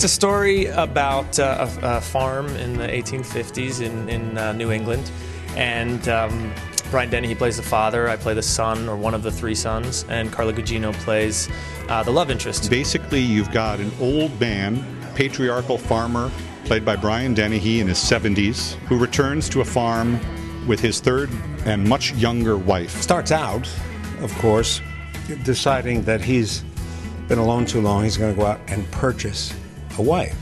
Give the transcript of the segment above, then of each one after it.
It's a story about a farm in the 1850s in New England, and Brian Dennehy plays the father, I play the son, or one of the three sons, and Carla Gugino plays the love interest. Basically, you've got an old man, patriarchal farmer, played by Brian Dennehy in his 70s, who returns to a farm with his third and much younger wife. Starts out, of course, deciding that he's been alone too long, he's going to go out and purchase a wife,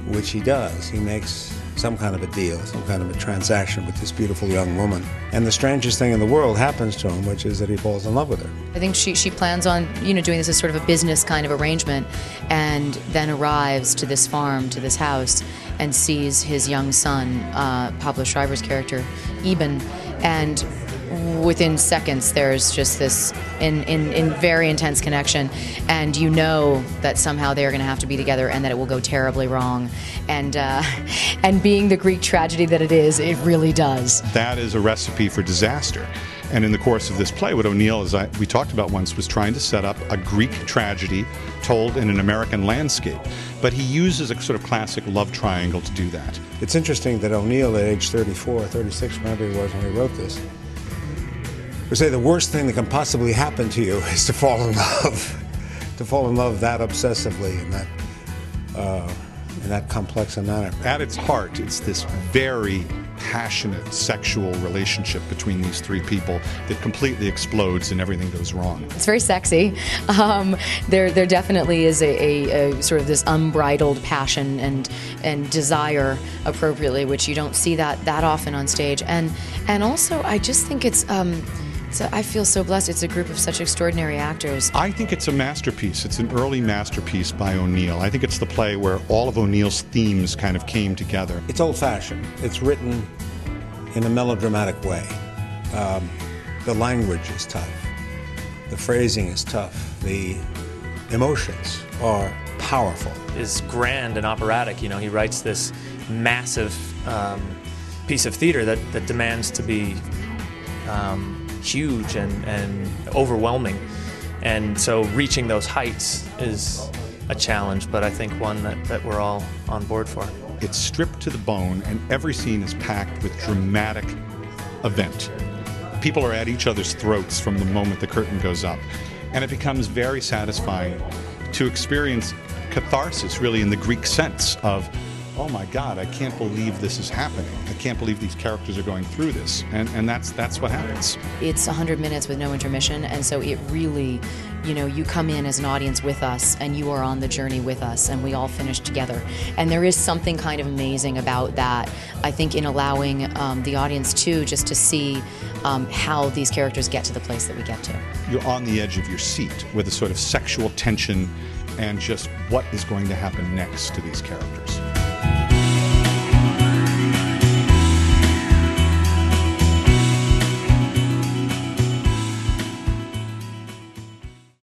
which he does. He makes some kind of a deal, some kind of a transaction with this beautiful young woman. And the strangest thing in the world happens to him, which is that he falls in love with her. I think she plans on, doing this as sort of a business kind of arrangement, and then arrives to this farm, to this house, and sees his young son, Pablo Schreiber's character, Eben, and within seconds there's just this in very intense connection, and you know that somehow they're going to have to be together and that it will go terribly wrong, and being the Greek tragedy that it is, it really does. That is a recipe for disaster. And in the course of this play, what O'Neill, as we talked about once, was trying to set up a Greek tragedy told in an American landscape. But he uses a sort of classic love triangle to do that. It's interesting that O'Neill, at age 34, 36, whenever he was when he wrote this, would say the worst thing that can possibly happen to you is to fall in love. To fall in love that obsessively in that complex a manner. At its heart, it's this very passionate sexual relationship between these three people that completely explodes and everything goes wrong. It's very sexy. There definitely is a sort of this unbridled passion and desire, appropriately, which you don't see that often on stage. And also, I just think it's I feel so blessed. It's a group of such extraordinary actors. I think it's a masterpiece. It's an early masterpiece by O'Neill. I think it's the play where all of O'Neill's themes kind of came together. It's old-fashioned. It's written in a melodramatic way. The language is tough. The phrasing is tough. The emotions are powerful. Is grand and operatic. He writes this massive piece of theater that demands to be huge and overwhelming, and so reaching those heights is a challenge, but I think one that we're all on board for. It's stripped to the bone, and every scene is packed with dramatic event. People are at each other's throats from the moment the curtain goes up, and it becomes very satisfying to experience catharsis, really, in the Greek sense of, oh my God, I can't believe this is happening. I can't believe these characters are going through this. And that's what happens. It's 100 minutes with no intermission, and so it really, you come in as an audience with us, and you are on the journey with us, and we all finish together. And there is something kind of amazing about that, I think, in allowing the audience, too, just to see how these characters get to the place that we get to. You're on the edge of your seat with a sort of sexual tension and just what is going to happen next to these characters.